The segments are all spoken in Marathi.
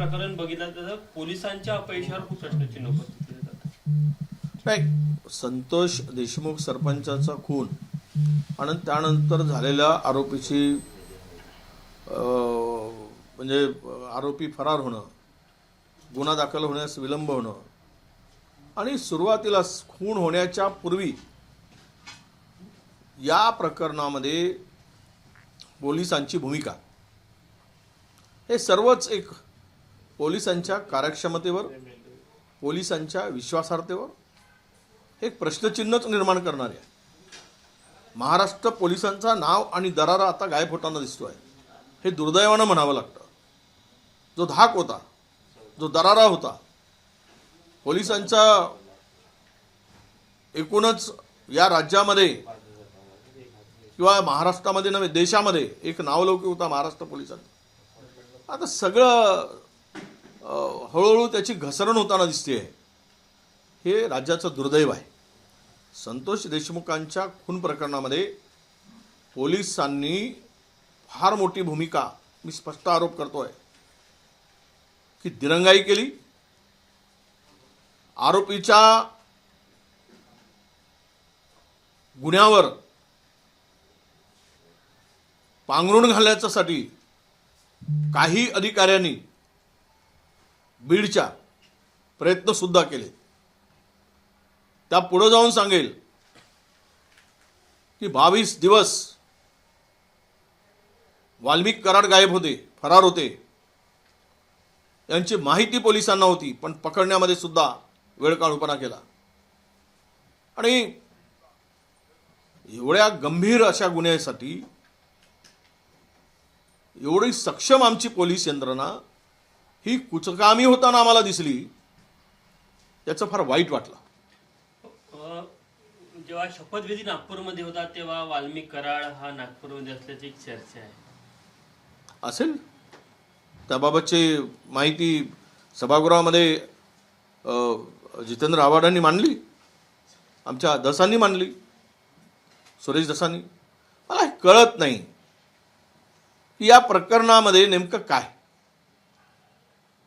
प्रकरण बघितलं तर पोलिसांच्या अपयशावर खूप प्रश्नचिन्ह उपस्थित केले जातात. नाही, संतोष देशमुख सरपंचाचा खून आणि त्यानंतर झालेल्या आरोपीची म्हणजे आरोपी फरार होणं, गुन्हा दाखल होण्यास विलंब होणं आणि सुरुवातीला खून होण्याच्या पूर्वी या प्रकरणामध्ये पोलिसांची भूमिका, हे सर्वच एक पोलिसांच्या कार्यक्षमतेवर, पोलिसांच्या विश्वासार्हतेवर एक प्रश्नचिन्हच निर्माण करणारे आहे. महाराष्ट्र पोलिसांचा नाव आणि दरारा आता गायब होताना दिसतोय. हे दुर्दैवानं म्हणावं लागतं. जो धाक होता, जो दरारा होता, पोलिसांचा एकूणच या राज्यामध्ये किंवा महाराष्ट्रामध्ये नव्हे देशामध्ये एक नावलौकिक होता महाराष्ट्र पोलिसांचा. आता सगळं हळूहळू त्याची घसरण होताना दिसते. हे राज्याचं दुर्दैव आहे. संतोष देशमुखांच्या खून प्रकरणामध्ये पोलिसांनी फार मोठी भूमिका, मी स्पष्ट आरोप करतोय की दिरंगाई केली. आरोपीच्या गुन्ह्यावर पांघरुण घालण्यासाठी काही अधिकाऱ्यांनी बीडच्या प्रयत्न सुद्धा केले. त्या पुढे जाऊन सांगेल की 22 दिवस वाल्मिक कराड गायब होते, फरार होते. यांची माहिती पोलिसांना होती, पण पकडण्यामध्ये सुद्धा वेळकाळूपणा केला. आणि एवढ्या गंभीर अशा गुन्ह्यासाठी एवढी सक्षम आमची पोलीस यंत्रणा ही कुचकामी होताना आम्हाला दिसली. याचं फार वाईट वाटलं. जेव्हा शपथविधी नागपूरमध्ये होता तेव्हा वाल्मिक कराड हा नागपूरमध्ये असल्याची एक चर्चा आहे. असेल, त्याबाबतची माहिती सभागृहामध्ये जितेंद्र आव्हाडांनी मांडली, आमच्या दसांनी मांडली, सुरेश दसांनी. मला हे कळत नाही की या प्रकरणामध्ये नेमकं काय.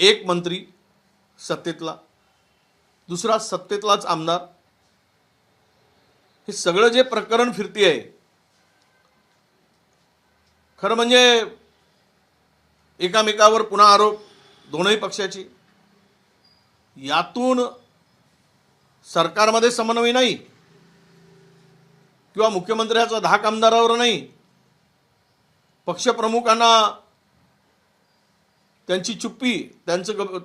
एक मंत्री सत्तेतला, दुसरा सत्तेतलाच आमदार, हे सगळं जे प्रकरण फिरते, खरं म्हणजे एकामेकावर पुन्हा आरोप दोनही पक्षाची. यातून सरकारमध्ये समन्वय नाही किंवा मुख्यमंत्र्याचा धाक आमदारावर नाही, पक्षप्रमुखांना त्यांची चुप्पी, त्यांचं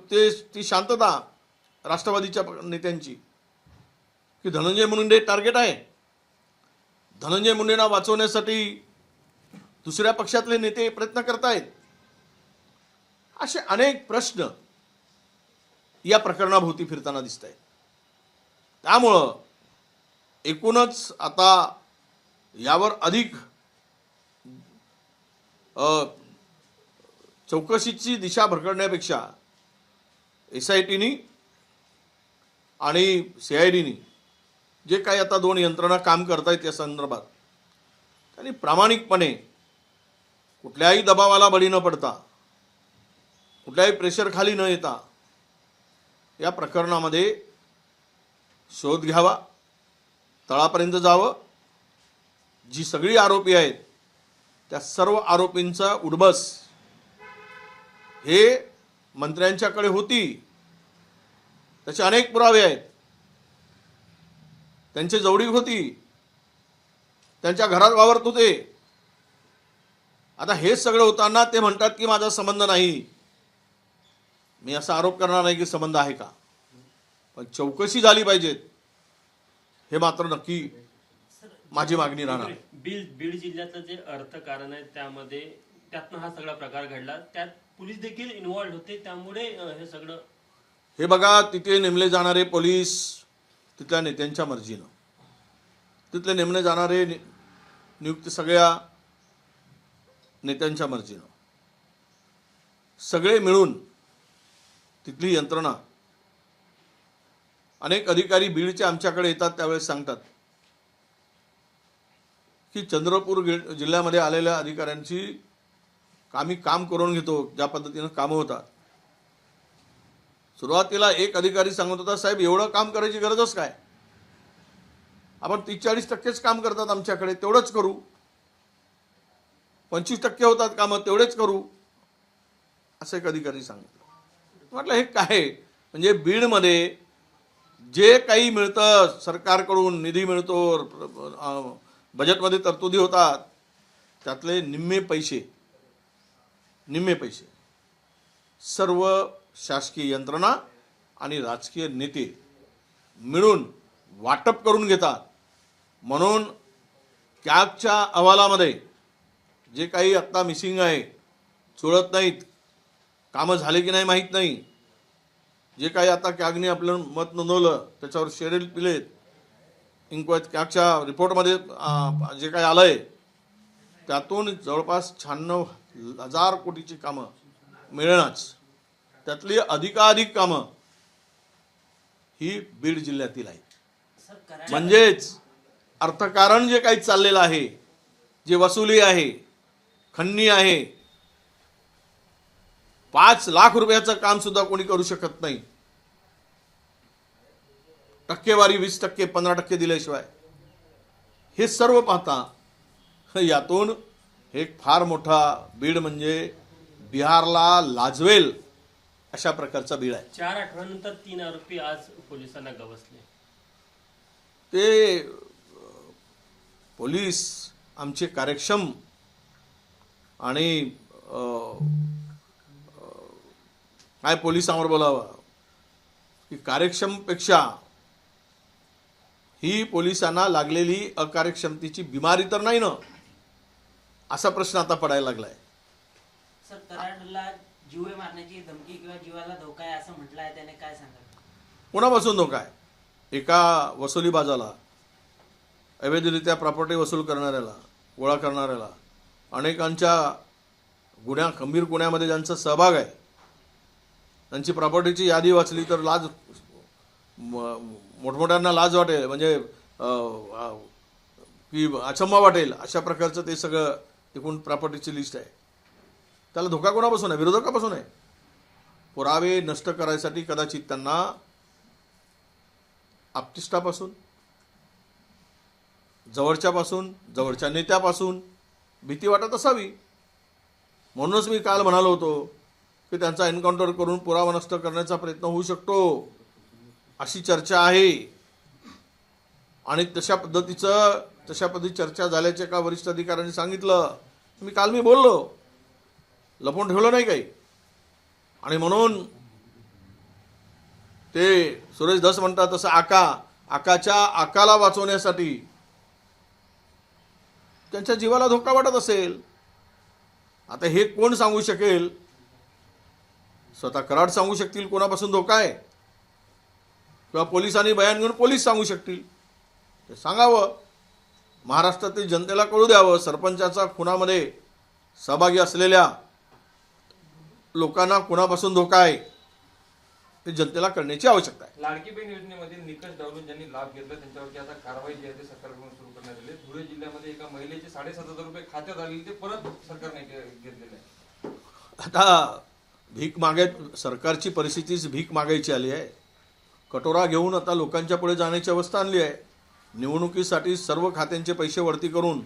ती शांतता, राष्ट्रवादीच्या नेत्यांची, की धनंजय मुंडे टार्गेट आहे. धनंजय मुंडेंना वाचवण्यासाठी दुसऱ्या पक्षातले नेते प्रयत्न करतायत. असे अनेक प्रश्न या प्रकरणाभोवती फिरताना दिसत आहेत. त्यामुळं एकूणच आता यावर अधिक चौकशीची दिशा भरकटण्यापेक्षा SITनी आणि CIDनी जे काही आता दोन यंत्रणा काम करतायत या संदर्भात, त्यांनी प्रामाणिकपणे कुठल्याही दबावाला बळी न पडता, कुठल्याही प्रेशर खाली न येता या प्रकरणामध्ये शोध घ्यावा, तळापर्यंत जावं. जी सगळी आरोपी आहेत त्या सर्व आरोपींचा उडबस हे मंत्र्यांच्याकडे होती, त्याचे अनेक पुरावे आहेत. त्यांची जवळीक होती, त्यांच्या घरात वावरत होते. आता हे सगळं होताना ते म्हणतात की माझा संबंध नाही. मी असा आरोप करणार नाही की संबंध आहे का, पण चौकशी झाली पाहिजेत, हे मात्र नक्की माझी मागणी राहणार. बीड जिल्ह्याचं जे अर्थकारण आहे त्यातनं हा सगळा प्रकार घडला. त्यात पोलीस देखील इन्व्हॉल्ड होते. त्यामुळे हे सगळं, हे बघा, तिथे नेमले जाणारे पोलीस तिथल्या नेत्यांच्या मर्जीनं, तिथले नेमले जाणारे नियुक्ती सगळ्या नेत्यांच्या मर्जीनं, सगळे मिळून तिथली यंत्रणा. अनेक अधिकारी बीडचे आमच्याकडे येतात त्यावेळेस सांगतात की चंद्रपूर जिल्ह्यामध्ये आलेल्या अधिकाऱ्यांची आम्ही काम करून घेतो, ज्या पद्धतीनं कामं होतात सुरुवातीला एक अधिकारी सांगत होता, साहेब एवढं काम करायची गरजच काय, आपण 30-40% काम करतात आमच्याकडे, तेवढंच करू. 25% होतात कामं, तेवढेच करू, असं एक अधिकारी सांगितलं. म्हटलं हे काय, म्हणजे बीडमध्ये जे काही मिळतं सरकारकडून, निधी मिळतो, बजेटमध्ये तरतुदी होतात, त्यातले निम्मे पैसे सर्व शासकीय यंत्रणा आणि राजकीय नेते मिळून वाटप करून घेतात. म्हणून कॅगच्या अहवालामध्ये जे काही आत्ता मिसिंग आहे, जुळत नाहीत, कामं झाले की नाही माहीत नाही, जे काही आता कॅगने आपलं मत नोंदवलं त्याच्यावर शेरेल पिलेत, इन्क्वायरी कॅगच्या रिपोर्टमध्ये जे काही आलं आहे त्यातून जवळपास 96,000 कोटीची कामं मिळेनाच. त्यातली अधिकाधिक कामं ही बीड जिल्ह्यातील आहेत. म्हणजेच अर्थकारण जे काही चाललेलं आहे, जे वसुली आहे, खंडणी आहे, 5 लाख रुपयाचं काम सुद्धा कोणी करू शकत नाही. टक्केवारी 20%, 15% दिल्याशिवाय. हे सर्व पाहता यातून एक फार मोठा बीड म्हणजे बिहारला लाजवेल अशा प्रकारचा बीड आहे. 4 आठवड्यानंतर 3 आरोपी आज पोलिसांना गवसले. ते पोलीस आमचे कार्यक्षम आणि काय पोलिसांवर बोलावं की कार्यक्षमपेक्षा ही पोलिसांना लागलेली अकार्यक्षमतेची बिमारी तर नाही ना, असा प्रश्न आता पडायला लागलाय. सर, कराडला जीवे मारण्याची धमकी किंवा जीवाला धोका आहे असं म्हटलं आहे, त्याने काय सांगाल? कोणापासून धोका आहे? एका वसुलीबाजाला, अवैधरित्या प्रॉपर्टी वसूल करणाऱ्याला, गोळा करणाऱ्याला, अनेकांच्या खंबीर गुन्ह्यामध्ये ज्यांचा सहभाग आहे, त्यांची प्रॉपर्टीची यादी वाचली तर लाज, मोठमोठ्यांना लाज वाटेल, म्हणजे की अचंबा वाटेल, अशा प्रकारचं ते सगळं एकूण प्रॉपर्टीची लिस्ट आहे. त्याला धोका कोणापासून आहे? विरोधकापासून आहे. पुरावे नष्ट करायसाठी कदाचित त्यांना आपटिष्टापासून, जवळच्या नेत्यापासून भीती वाटत असावी. म्हणूनच मी काल म्हणालो होतो की त्यांचा एन्काउंटर करून पुरावा नष्ट करण्याचा प्रयत्न होऊ शकतो अशी चर्चा आहे. आणि तशा पद्धती चर्चा झाल्याचे एका वरिष्ठ अधिकाऱ्यांनी सांगितलं. मी बोललो, लपवून ठेवलं नाही काही. आणि म्हणून ते सुरेश धस म्हणतात तसं आकाच्या आकाला वाचवण्यासाठी त्यांच्या जीवाला धोका वाटत असेल. आता हे कोण सांगू शकेल? स्वतः कराड सांगू शकतील कोणापासून धोका आहे, किंवा पोलिसांनी बयान घेऊन पोलीस सांगू शकतील. ते सांगावं, महाराष्ट्रातील जनतेला कळू द्यावं. सरपंचाचा खुनामध्ये सहभागी असलेल्या लोकांना कुणापासून धोका आहे ते जनतेला कळण्याची आवश्यकता आहे. लाडकी बहीण योजनेमध्ये निकष डावलून ज्यांनी लाभ घेतला त्यांच्यावरती आता कारवाई जी आहे ते सरकारकडून सुरू करण्यात आली. धुळे जिल्ह्यामध्ये एका महिलेचे 7,500 रुपये खात्यात आले, ते परत सरकारने घेतलेले आहे. आता भीक मागायची, सरकारची परिस्थितीच भीक मागायची आली आहे. कटोरा घेऊन आता लोकांच्या पुढे जाण्याची अवस्था आणली आहे. निवडणुकीसाठी सर्व खात्यांचे पैसे वरती करून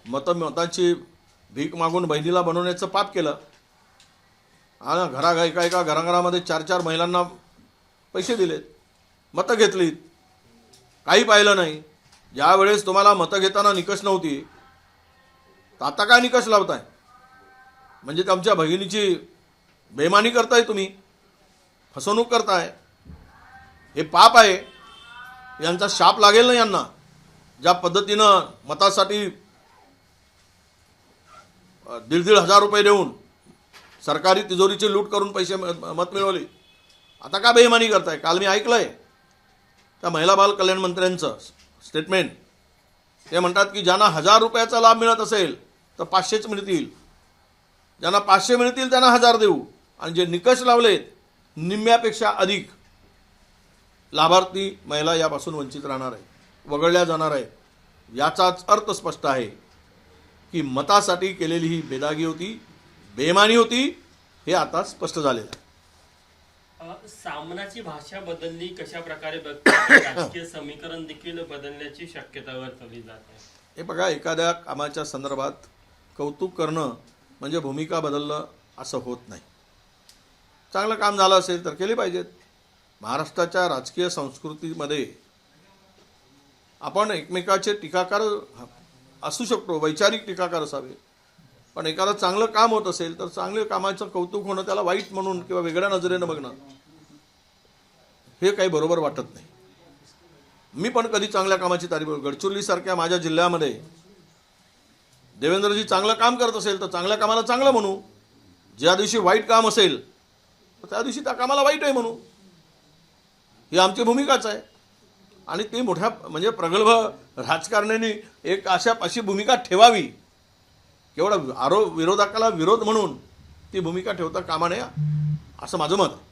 मताची भीक मागून बहिणीला बनवण्याचं पाप केलं. आणि एका घराघरामध्ये 4-4 महिलांना पैसे दिलेत, मतं घेतलीत, काही पाहिलं नाही. ज्यावेळेस तुम्हाला मतं घेताना निकष नव्हती, तर आता काय निकष लावताय? म्हणजे तुमच्या भगिनीची बेईमानी करताय, तुम्ही फसवणूक करताय. हे पाप आहे. यांचा शाप लागेल ना यांना. ज्या पद्धतीनं मतासाठी 1,500 रुपये देऊन सरकारी तिजोरीची लूट करून पैसे मत मिळवली, आता का बेईमानी करताय? काल मी ऐकलंय त्या महिला बाल कल्याण मंत्र्यांचं स्टेटमेंट. ते म्हणतात की ज्यांना 1,000 रुपयाचा लाभ मिळत असेल तर 500च मिळतील, ज्यांना 500 मिळतील त्यांना 1,000 देऊ. आणि जे निकष लावलेत निम्म्यापेक्षा अधिक लाभार्थी महिला यापासून वंचित राहणार आहे, वगळल्या जाणार आहे. याचाच अर्थ स्पष्ट आहे की मतासाठी केलेली ही बेदागी होती, बेईमानी होती, हे आता स्पष्ट झालेलं आहे. सामनाची भाषा बदलली कशा प्रकारे बघतात? राजकीय समीकरण देखील बदलण्याची शक्यता वर्तवली जात आहे. हे बघा, एखाद्या कामाच्या संदर्भात कौतुक करणं म्हणजे भूमिका बदलणं असं होत नाही. चांगलं काम झालं असेल तर केली पाहिजेत. महाराष्ट्राच्या राजकीय संस्कृतीमध्ये आपण एकमेकाचे टीकाकार असू शकतो, वैचारिक टीकाकार असावे, पण एखादं चांगलं काम होत असेल तर चांगल्या कामाचं कौतुक होणं, त्याला वाईट म्हणून किंवा वेगळ्या नजरेनं बघणं हे काही बरोबर वाटत नाही. मी पण कधी चांगल्या कामाची तारीफ, गडचिरोलीसारख्या माझ्या जिल्ह्यामध्ये देवेंद्रजी चांगलं काम करत असेल तर चांगल्या कामाला चांगलं म्हणू, ज्या दिवशी वाईट काम असेल तर त्या दिवशी त्या कामाला वाईट आहे म्हणू. ही आमची भूमिकाच आहे. आणि ती मोठ्या म्हणजे प्रगल्भ राजकारण्यांनी एक अशी भूमिका ठेवावी, केवढा विरोधकाला विरोध म्हणून ती भूमिका ठेवता कामा नये, असं माझं मत आहे.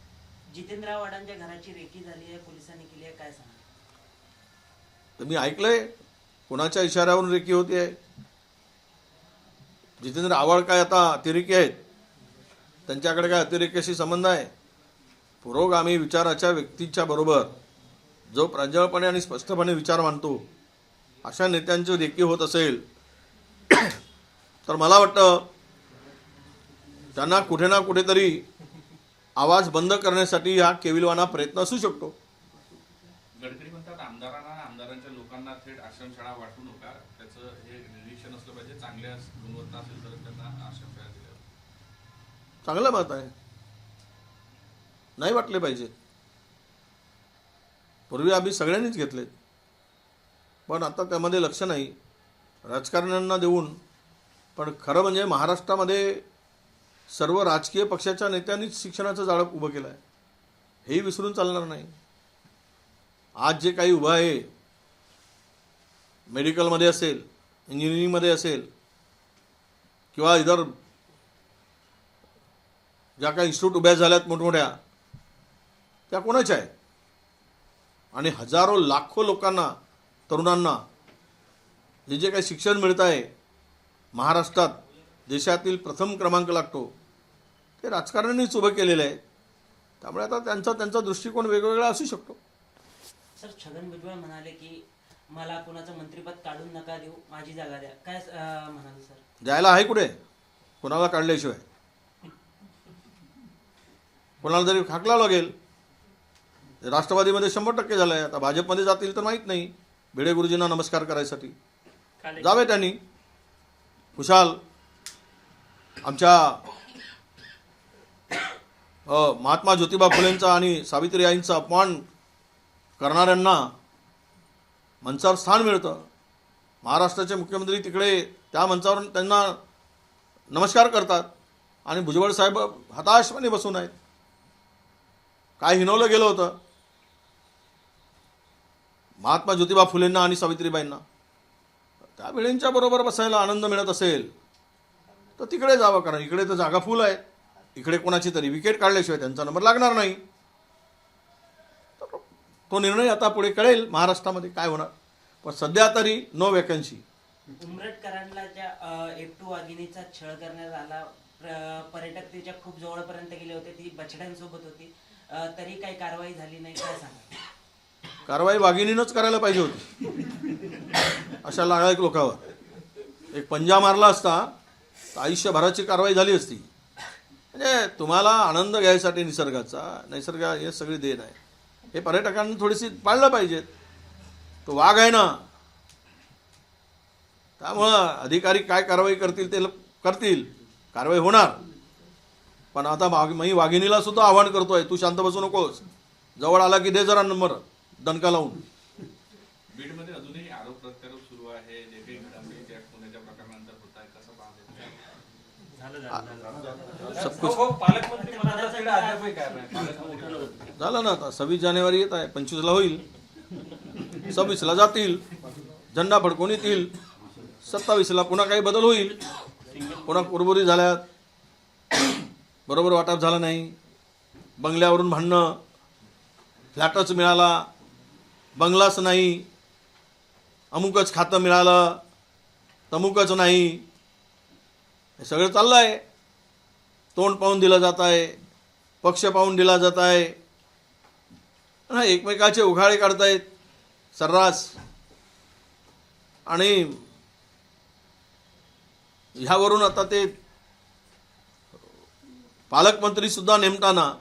जितेंद्र आव्हाडांच्या घराची रेकी झाली आहे, पोलिसांनी केली आहे, काय सांगा? तर मी ऐकलंय कोणाच्या इशाऱ्यावरून रेकी होती आहे. जितेंद्र आव्हाड काय आता अतिरेकी आहेत? त्यांच्याकडे काय अतिरेक्याशी संबंध आहे? पुरोगामी विचाराच्या व्यक्तीच्या बरोबर जो प्रांजळपणे आणि स्पष्टपणे विचार मांडतो अशा नेत्यांची रेकी होत असेल तर मला वाटतं त्यांना कुठे ना कुठेतरी आवाज बंद करण्यासाठी हा केविलवाना प्रयत्न असू शकतो. गडकरी म्हणतात आमदारांना आमदारांच्या लोकांना थेट आश्रमशाळा वाटू नका, त्याचं हे निरीक्षण असलं पाहिजे, चांगल्या गुणवत्ता असेल तर त्यांना आश्रमशाळा दिल्या. चांगलं मत आहे, नाही वाटले पाहिजे. पूर्वी आम्ही सगळ्यांनीच घेतलेत, पण आता त्यामध्ये लक्ष नाही, राजकारण्यांना देऊन. पण खरं म्हणजे महाराष्ट्रामध्ये सर्व राजकीय पक्षाच्या नेत्यांनीच शिक्षणाचं जाळं उभं केलं आहे, हेही विसरून चालणार नाही. आज जे काही उभं आहे, मेडिकलमध्ये असेल, इंजिनिअरिंगमध्ये असेल किंवा इतर ज्या काही इन्स्टिट्यूट उभ्या झाल्यात मोठमोठ्या, त्या कोणाच्या आहेत? आणि हजारो लाखो लोकांना, तरुणांना जे काही शिक्षण मिळत आहे, महाराष्ट्रात देशातील प्रथम क्रमांक लागतो, ते राजकारण्यांनीच उभं केलेलं आहे. त्यामुळे आता त्यांचा दृष्टिकोन वेगवेगळा असू शकतो. सर, छगन भुजबळ म्हणाले की मला कोणाचं मंत्रिपद काढून नका देऊ, माझी जागा द्या, काय म्हणाले सर? द्यायला आहे कुठे? कोणाला काढल्याशिवाय कोणाला तरी हाकलावं लागेल. राष्ट्रवादीमध्ये 100% झालं आहे. आता भाजपमध्ये जातील तर माहीत नाही. भिडे गुरुजींना नमस्कार करायसाठी जावे त्यांनी. खुशाल आमच्या महात्मा ज्योतिबा फुलेंचा आणि सावित्री आईंचा अपमान करणाऱ्यांना मंचावर स्थान मिळतं. महाराष्ट्राचे मुख्यमंत्री तिकडे त्या मंचावर त्यांना नमस्कार करतात आणि भुजबळ साहेब हताशपणे बसून आहेत. काय हिनवलं गेलं होतं महात्मा ज्योतिबा फुलेंना आणि सावित्रीबाईंना? त्या वेळेंच्या बरोबर बसायला आनंद मिळत असेल तर तिकडे जावं, कारण इकडे तर जागा फुल आहे. इकडे कोणाची तरी विकेट काढल्याशिवाय त्यांचा नंबर लागणार नाही. तो निर्णय आता पुढे कळेल महाराष्ट्रामध्ये काय होणार. पण सध्या तरी नो वॅकन्सी. उमरटकरांना ज्या F2 वाघिणीचा छळ करण्यात आला, पर्यटक त्याच्या खूप जवळपर्यंत गेले होते, ती बछड्यांसोबत होती, तरी काही कारवाई झाली नाही, काय सांगा? कारवाई वाघिणीनंच करायला पाहिजे होती. अशा लागायक लोकांवर एक पंजा मारला असता तर आयुष्यभराची कारवाई झाली असती. म्हणजे तुम्हाला आनंद घ्यायसाठी निसर्ग हे सगळी देण आहे. हे पर्यटकांनी थोडीशी पाळलं पाहिजेत. तो वाघ आहे ना, त्यामुळं अधिकारी काय कारवाई करतील ते करतील, कारवाई होणार. पण आता मी वाघिणीला सुद्धा आवाहन करतोय, तू शांत बसू नकोस, जवळ आला की दे जरा नंबर दणका लावून. बीडमध्ये अजूनही आरोप प्रत्यारोप सुरू आहे, जे काही घडामोडी त्या पुण्याच्या प्रकरणानंतर होत आहे, कसं पाहतो? पालकमंत्री पदाचा तिकडे अद्यापही काय नाही. झालं ना, आता 26 जानेवारी येत आहे, 25ला होईल, 26ला जातील, झेंडा फडकून येतील, 27ला पुन्हा काही बदल होईल. पुन्हा कुरबुरी झाल्यात, बरोबर वाटप झालं नाही, बंगल्यावरून भांडणं, फ्लॅटच मिळाला, बंगलाच नाही, अमुकच खातं मिळालं, तमुकच नाही, हे सगळं चाललं आहे. तोंड पाहून दिलं जात आहे, पक्ष पाहून दिला जात आहे. हा, एकमेकाचे उघाळे काढतायत सर्रास. आणि ह्यावरून आता ते पालकमंत्री सुद्धा नेमताना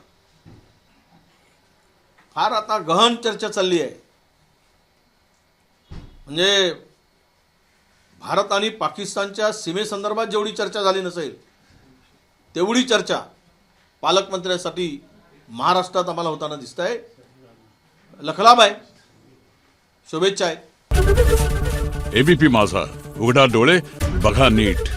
फार आता गहन चर्चा चालली आहे. म्हणजे भारत आणि पाकिस्तानच्या सीमेसंदर्भात जेवढी चर्चा झाली नसेल तेवढी चर्चा पालकमंत्र्यांसाठी महाराष्ट्रात आम्हाला होताना दिसत आहे. लखलाभ आहे, शुभेच्छा आहेत. एबीपी माझा, उघडा डोळे बघा नीट.